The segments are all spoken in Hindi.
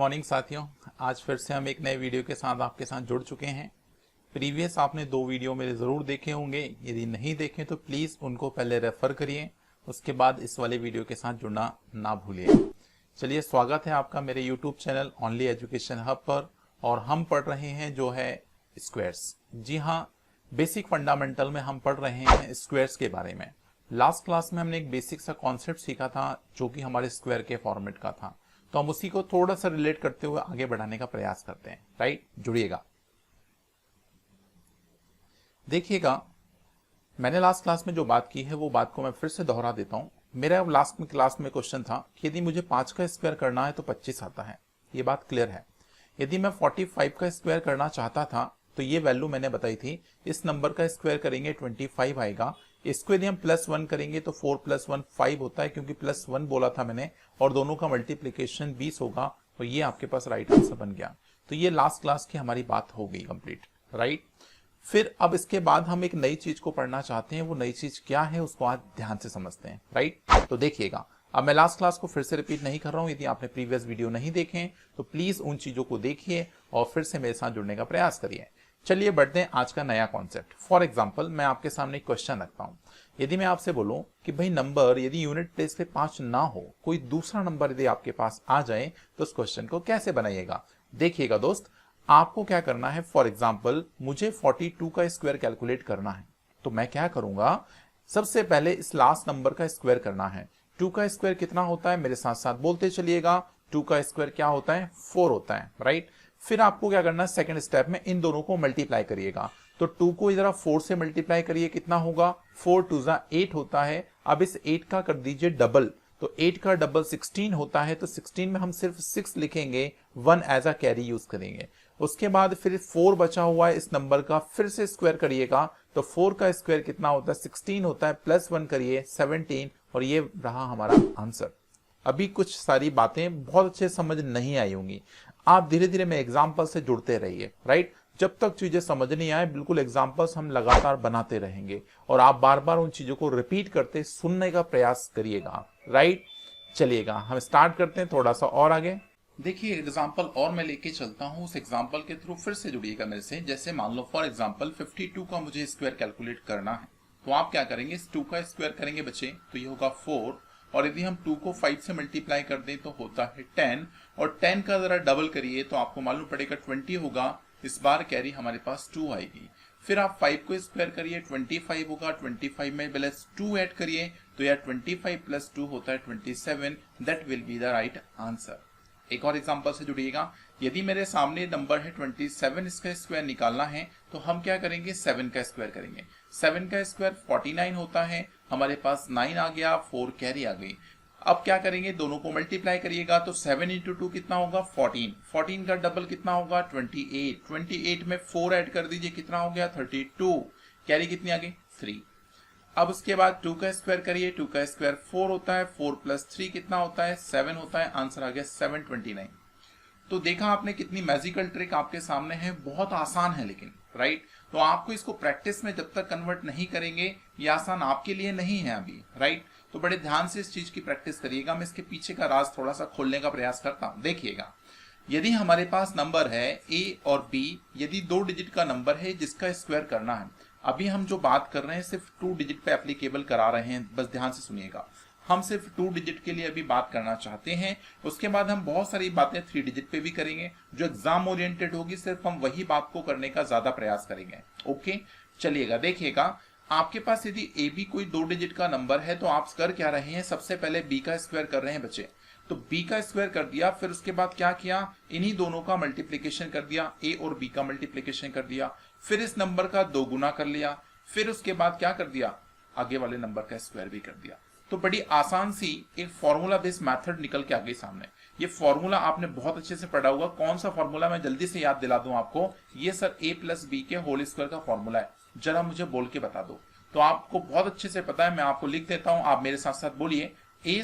मॉर्निंग साथियों, आज फिर से हम एक नए वीडियो के साथ आपके साथ जुड़ चुके हैं। प्रीवियस आपने 2 वीडियो मेरे ज़रूर देखे होंगे। यदि नहीं देखे तो प्लीज़ उनको पहले रेफ़र करिए, उसके बाद इस वाले वीडियो के साथ जुड़ना ना भूलिए। चलिए, स्वागत है आपका मेरे YouTube channel only education hub पर। और हम पढ़ रहे हैं जो है स्क्वायर्स। जी हाँ, बेसिक फंडामेंटल में हम पढ़ रहे हैं स्क्वायर्स के बारे में। लास्ट क्लास में हमने एक बेसिक सा कॉन्सेप्ट सीखा था जो कि हमारे स्क्वायर के फॉर्मेट का था, तो हम उसी को थोड़ा सा रिलेट करते हुए आगे बढ़ाने का प्रयास करते हैं। राइट, जुड़िएगा। देखिएगा, मैंने लास्ट क्लास में जो बात की है वो बात को मैं फिर से दोहरा देता हूं। मेरा लास्ट में क्लास में क्वेश्चन था कि यदि मुझे 5 का स्क्वायर करना है तो 25 आता है। ये बात क्लियर है। यदि मैं 45 का स्क्वायर करना चाहता था तो ये वैल्यू मैंने बताई थी। इस नंबर का स्क्वायर करेंगे 25 आएगा। इसको यदि हम +1 करेंगे तो 4 + 1 5 होता है, क्योंकि +1 बोला था मैंने, और दोनों का मल्टीप्लीकेशन 20 होगा। तो ये आपके पास राइट आंसर बन गया। तो ये लास्ट क्लास की हमारी बात हो गई कंप्लीट। राइट, फिर अब इसके बाद हम एक नई चीज को पढ़ना चाहते हैं। वो नई चीज क्या है उसको आज ध्यान से समझते हैं। राइट, तो देखिएगा, अब मैं लास्ट क्लास को फिर से रिपीट नहीं कर रहा हूं। यदि आपने प्रीवियस वीडियो नहीं देखे हैं तो प्लीज उन चीजों को देखिए और फिर से मेरे साथ जुड़ने का प्रयास करिए। चलिए बढ़ते हैं आज का नया कॉन्सेप्ट। फॉर एग्जाम्पल, मैं आपके सामने एक क्वेश्चन रखता हूं। यदि मैं आपसे बोलूं कि भाई नंबर यदि यूनिट प्लेस पे 5 ना हो, कोई दूसरा नंबर यदि आपके पास आ जाए तो उस क्वेश्चन को कैसे बनाइएगा। देखिएगा दोस्त, आपको क्या करना है। फॉर एग्जाम्पल, मुझे 42 का स्क्वायर कैलकुलेट करना है, तो मैं क्या करूंगा, सबसे पहले इस लास्ट नंबर का स्क्वायर करना है। 2 का स्क्वायर कितना होता है, मेरे साथ साथ बोलते चलिएगा। 2 का स्क्वायर क्या होता है, 4 होता है। राइट, फिर आपको क्या करना है, सेकंड स्टेप में इन दोनों को मल्टीप्लाई करिएगा। तो 2 को इधर 4 से मल्टीप्लाई करिए, कितना होगा, 4 2 8 होता है। अब इस 8 का कर दीजिए डबल, तो 8 का डबल 16 होता है। तो 16 में हम सिर्फ 6 लिखेंगे, 1 एज अ कैरी यूज करेंगे। उसके बाद फिर 4 बचा हुआ है इस नंबर का, फिर से स्क्वायर करिएगा। तो 4 का स्क्वायर कितना होता है, 16 होता है, +1 करिए 17, और ये रहा हमारा आंसर। अभी कुछ सारी बातें बहुत अच्छे समझ नहीं आई होंगी। आप धीरे धीरे में एग्जाम्पल से जुड़ते रहिए। राइट, जब तक चीजें समझ नहीं आए बिल्कुल एग्जाम्पल्स हम लगातार बनाते रहेंगे और आप बार बार उन चीजों को रिपीट करते सुनने का प्रयास करिएगा। राइट, चलिएगा हम स्टार्ट करते हैं थोड़ा सा और आगे। देखिए, एग्जाम्पल और मैं लेके चलता हूं, उस एग्जाम्पल के थ्रू फिर से जुड़िएगा मेरे से। जैसे मान लो फॉर एग्जाम्पल 52 का मुझे स्क्वायर कैलकुलेट करना है, तो आप क्या करेंगे, इस 2 का स्क्वायर करेंगे बच्चे, तो ये होगा 4, और यदि हम 2 को 5 से मल्टीप्लाई कर दें तो होता है 10, और 10 का जरा डबल करिए तो आपको मालूम पड़ेगा 20 होगा। इस बार कैरी हमारे पास 2 आएगी। फिर आप 5 को स्क्वायर करिए, 25 होगा। 25 में +2 ऐड करिए तो यार 25 + 2 होता है 27। That will be the right answer. एक और एग्जांपल से जुड़िएगा। यदि मेरे सामने नंबर है 27, इसका स्क्वायर निकालना है तो हम क्या करेंगे, 7 का स्क्वायर करेंगे। 7 का स्क्वायर 49 होता है। हमारे पास 9 आ गया, 4 कैरी आ गई। अब क्या करेंगे, दोनों को मल्टीप्लाई करिएगा तो 7 × 2 कितना होगा, 14। 14 का डबल कितना होगा, 28। 28 में 4 ऐड कर दीजिए, कितना हो गया, 32। कैरी कितनी आ गई, 3। अब उसके बाद 2 का स्क्वायर करिए। 2 का स्क्वायर 4 होता है, 4 + 3 कितना होता है, 7 होता है। आंसर आ गया 729। तो देखा आपने कितनी मैजिकल ट्रिक आपके सामने है, बहुत आसान है लेकिन। राइट, तो आपको इसको प्रैक्टिस में जब तक कन्वर्ट नहीं करेंगे ये आसान आपके लिए नहीं है अभी। राइट, तो बड़े ध्यान से इस चीज की प्रैक्टिस करिएगा। मैं इसके पीछे का राज थोड़ा सा खोलने का प्रयास करता हूं। देखिएगा, यदि हमारे पास नंबर है a और b, यदि 2 डिजिट का नंबर है जिसका स्क्वायर करना है। अभी हम जो बात कर रहे हैं सिर्फ 2 डिजिट पे एप्लीकेबल करा रहे हैं, बस ध्यान से सुनिएगा। हम सिर्फ 2 डिजिट के लिए अभी बात करना चाहते हैं। उसके बाद हम बहुत सारी बातें 3 डिजिट पे भी करेंगे। जो एग्जाम ओरिएंटेड होगी सिर्फ हम वही बात को करने का ज्यादा प्रयास करेंगे। ओके, चलिएगा, देखिएगा, आपके पास यदि ए बी कोई 2 डिजिट का नंबर है तो आप कर क्या रहे हैं, सबसे पहले बी का स्क्वायर कर रहे हैं बच्चे। तो बी का स्क्वायर कर दिया, फिर उसके बाद क्या किया, इन्हीं दोनों का मल्टीप्लीकेशन कर दिया, ए और बी का मल्टीप्लीकेशन कर दिया। फिर इस नंबर का 2 गुना कर लिया। फिर उसके बाद क्या कर दिया, आगे वाले नंबर का स्क्वायर भी कर दिया। तो बड़ी आसान सी एक फॉर्मूला बेस्ड मेथड निकल के आ गई सामने। ये फॉर्मूला आपने बहुत अच्छे से पढ़ा होगा। कौन सा फॉर्मूला, मैं जल्दी से याद दिला दूं आपको। ये सर a + b के होल स्क्वायर का फॉर्मूला है। जरा मुझे बोल के बता दो। तो आपको बहुत अच्छे से पता है, मैं आपको लिख देता हूं, आप मेरे साथ साथ बोलिए, a²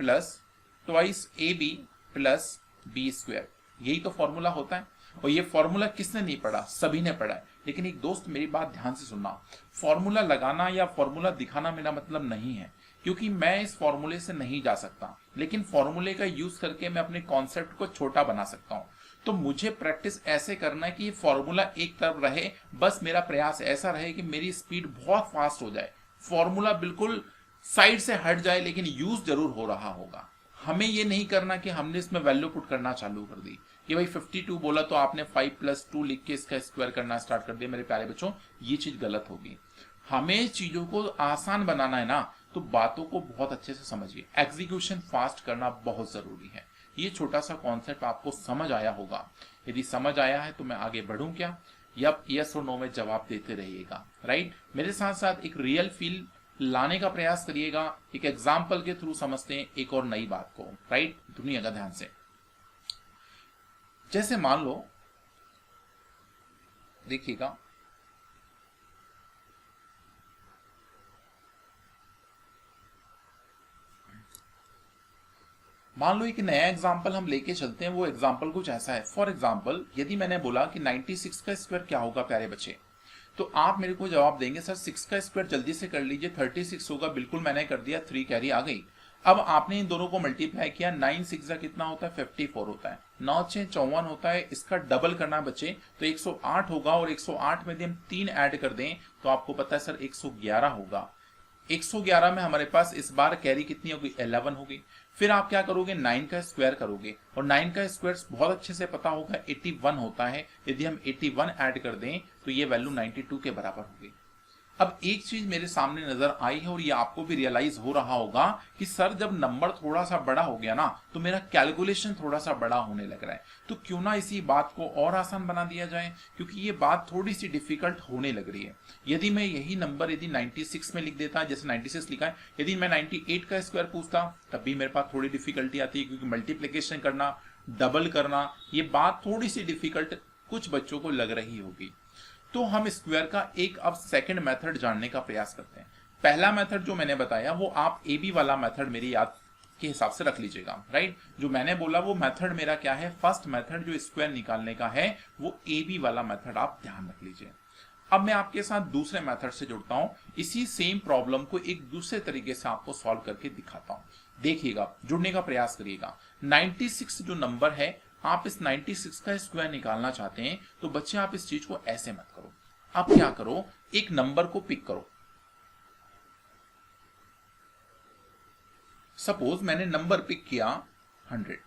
+ 2ab + b²। यही तो फॉर्मूला होता है। और ये फॉर्मूला किसने नहीं पढ़ा, सभी ने पढ़ा है। लेकिन एक दोस्त मेरी बात ध्यान से सुनना, फॉर्मूला लगाना या फॉर्मूला दिखाना मेरा मतलब नहीं है, क्योंकि मैं इस फॉर्मूले से नहीं जा सकता, लेकिन फॉर्मूले का यूज करके मैं अपने कॉन्सेप्ट को छोटा बना सकता हूं। तो मुझे प्रैक्टिस ऐसे करना है कि ये फॉर्मूला एक तरफ रहे, बस मेरा प्रयास ऐसा रहे कि मेरी स्पीड बहुत फास्ट हो जाए, फॉर्मूला बिल्कुल साइड से हट जाए, लेकिन यूज जरूर हो रहा होगा। हमें ये नहीं करना कि हमने इसमें वैल्यू पुट करना चालू कर दी कि भाई 52 बोला तो आपने 5+2 लिख के इसका स्क्वायर करना स्टार्ट कर दिया। मेरे प्यारे बच्चों, ये चीज गलत होगी। हमें चीजों को आसान बनाना है ना, तो बातों को बहुत अच्छे से समझिए, एग्जीक्यूशन फास्ट करना बहुत जरूरी है। ये छोटा सा कॉन्सेप्ट आपको समझ आया होगा। यदि समझ आया है तो मैं आगे बढ़ूं क्या, या यस और नो में जवाब देते रहिएगा। राइट, मेरे साथ साथ एक रियल फील लाने का प्रयास करिएगा। एक एग्जाम्पल के थ्रू समझते हैं एक और नई बात को। राइट, सुनिएगा ध्यान से। जैसे मान लो, देखिएगा, मान लो एक नया एग्जाम्पल हम लेके चलते हैं। वो एग्जाम्पल कुछ ऐसा है। फॉर एग्जाम्पल, यदि मैंने बोला कि 96 का स्क्वायर क्या होगा प्यारे बच्चे, तो आप मेरे को जवाब देंगे सर 6 का स्क्वायर जल्दी से कर लीजिए, 36 होगा। बिल्कुल, मैंने कर दिया, 3 कैरी आ गई। अब आपने इन दोनों को मल्टीप्लाई किया, 9 6 कितना होता है, 54 होता है, 9 6 54 होता है। इसका डबल करना बच्चे तो 108 होगा, और 108 में यदि हम 3 ऐड कर दें तो आपको पता है सर 111 होगा। 111 में हमारे पास इस बार कैरी कितनी होगी, 11 होगी। फिर आप क्या करोगे, 9 का स्क्वायर करोगे, और 9 का स्क्वायर बहुत अच्छे से पता होगा 81 होता है। यदि हम 81 ऐड कर दें तो ये वैल्यू 92 के बराबर होगी। अब एक चीज मेरे सामने नजर आई है, और ये आपको भी रियलाइज हो रहा होगा कि सर जब नंबर थोड़ा सा बड़ा हो गया ना, तो मेरा कैलकुलेशन थोड़ा सा बड़ा होने लग रहा है। तो क्यों ना इसी बात को और आसान बना दिया जाए, क्योंकि ये बात थोड़ी सी डिफिकल्ट होने लग रही है। यदि मैं यही नंबर यदि 96 में लिख देता, जैसे 96 लिखा है, यदि मैं 98 का स्क्वायर पूछता, तब भी मेरे पास थोड़ी डिफिकल्टी आती है, क्योंकि मल्टीप्लीकेशन करना, डबल करना, ये बात थोड़ी सी डिफिकल्ट कुछ बच्चों को लग रही होगी। तो हम स्क्वायर का एक अब सेकंड मेथड जानने का प्रयास करते हैं। पहला मेथड जो मैंने बताया वो आप ए बी वाला मेथड मेरी याद के हिसाब से रख लीजिएगा। राइट, जो मैंने बोला वो मेथड मेरा क्या है, फर्स्ट मेथड जो स्क्वायर निकालने का है वो ए बी वाला मेथड आप ध्यान रख लीजिए। अब मैं आपके साथ दूसरे मेथड से जुड़ता हूं, इसी सेम प्रॉब्लम को एक दूसरे तरीके से आपको सॉल्व करके दिखाता हूं। देखिएगा, जुड़ने का प्रयास करिएगा। 96 जो नंबर है, आप इस 96 का स्क्वायर निकालना चाहते हैं, तो बच्चे आप इस चीज को ऐसे मत करो। आप क्या करो, एक नंबर को पिक करो। सपोज मैंने नंबर पिक किया 100,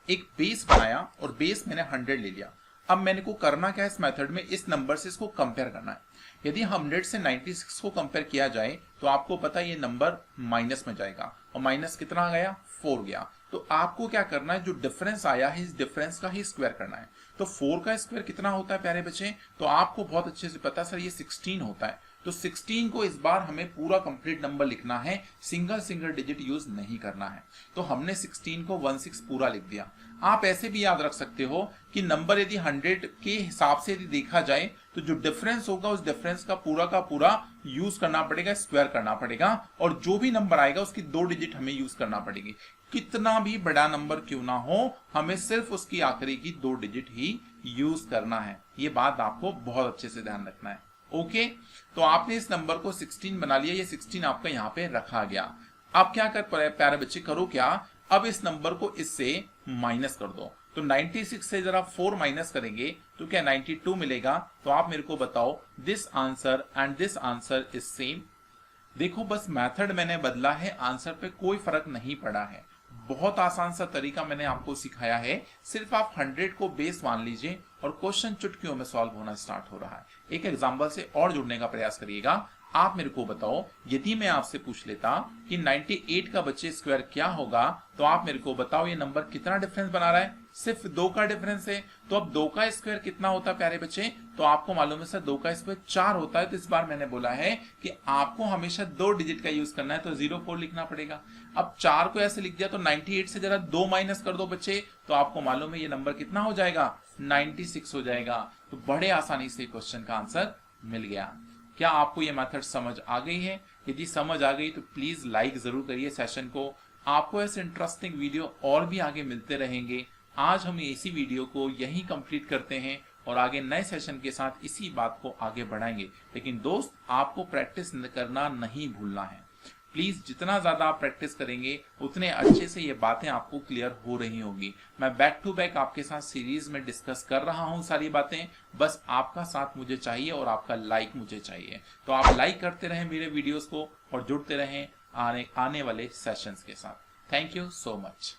एक बेस बनाया और बेस मैंने 100 ले लिया। अब मैंने को करना क्या है इस मेथड में, इस नंबर से इसको कंपेयर करना है। यदि 100 से 96 को कंपेयर किया जाए तो आपको पता है ये नंबर माइनस में जाएगा, और माइनस कितना गया, 4 गया। तो आपको क्या करना है, जो डिफरेंस आया है इस डिफरेंस का ही स्क्वायर करना है। तो 4 का स्क्वायर कितना होता है प्यारे बच्चे, तो आपको बहुत अच्छे से पता है सर ये 16 होता है। तो 16 को इस बार हमें पूरा कंप्लीट नंबर लिखना है, सिंगल डिजिट यूज नहीं करना है। तो हमने 16 को 16 पूरा लिख दिया। आप ऐसे भी याद रख सकते हो कि नंबर यदि 100 के हिसाब से यदि देखा जाए तो जो डिफरेंस होगा उस डिफरेंस का पूरा यूज करना पड़ेगा, स्क्वायर करना पड़ेगा, और जो भी नंबर आएगा उसकी 2 डिजिट हमें यूज करना पड़ेगी। कितना भी बड़ा नंबर क्यों ना हो, हमें सिर्फ उसकी आखिरी की 2 डिजिट ही यूज करना है। ये बात आपको बहुत अच्छे से ध्यान रखना है। ओके, तो आपने इस नंबर को 16 बना लिया, ये 16 आपका यहाँ पे रखा गया। अब क्या कर प्यारे बच्चे, करो क्या, अब इस नंबर को इससे माइनस कर दो। तो 96 से जरा 4 माइनस करेंगे तो क्या 92 मिलेगा। तो आप मेरे को बताओ, this answer and this answer is same. देखो, बस मेथड मैंने बदला है, आंसर पे कोई फर्क नहीं पड़ा है। बहुत आसान सा तरीका मैंने आपको सिखाया है। सिर्फ आप 100 को बेस मान लीजिए और क्वेश्चन चुटकियों में सॉल्व होना स्टार्ट हो रहा है। एक एग्जांपल से और जुड़ने का प्रयास करिएगा। आप मेरे को बताओ, यदि मैं आपसे पूछ लेता कि 98 का बच्चे स्क्वायर क्या होगा, तो आप मेरे को बताओ ये नंबर कितना डिफरेंस बना रहा है, सिर्फ 2 का डिफरेंस है। तो अब 2 का स्क्वायर कितना होता है प्यारे बच्चे, तो आपको मालूम है सर 2 का स्क्वायर 4 होता है। तो इस बार मैंने बोला है कि आपको हमेशा 2 डिजिट का यूज करना है, तो 04 लिखना पड़ेगा। अब 4 को ऐसे लिख दिया, तो 98 से जरा 2 माइनस कर दो बच्चे, तो आपको मालूम है ये नंबर कितना हो जाएगा, 96 हो जाएगा। तो बड़े आसानी से क्वेश्चन का आंसर मिल गया। क्या आपको ये मेथड समझ आ गई है? यदि समझ आ गई तो प्लीज लाइक जरूर करिए सेशन को। आपको ऐसे इंटरेस्टिंग वीडियो और भी आगे मिलते रहेंगे। आज हम इसी वीडियो को यहीं कंप्लीट करते हैं और आगे नए सेशन के साथ इसी बात को आगे बढ़ाएंगे। लेकिन दोस्त, आपको प्रैक्टिस करना नहीं भूलना है। प्लीज जितना ज्यादा आप प्रैक्टिस करेंगे उतने अच्छे से ये बातें आपको क्लियर हो रही होंगी। मैं बैक टू बैक आपके साथ सीरीज में डिस्कस कर रहा हूं सारी बातें, बस आपका साथ मुझे चाहिए और आपका लाइक मुझे चाहिए। तो आप लाइक करते रहें मेरे वीडियोस को और जुड़ते रहें आने वाले सेशंस के साथ। Thank you so much.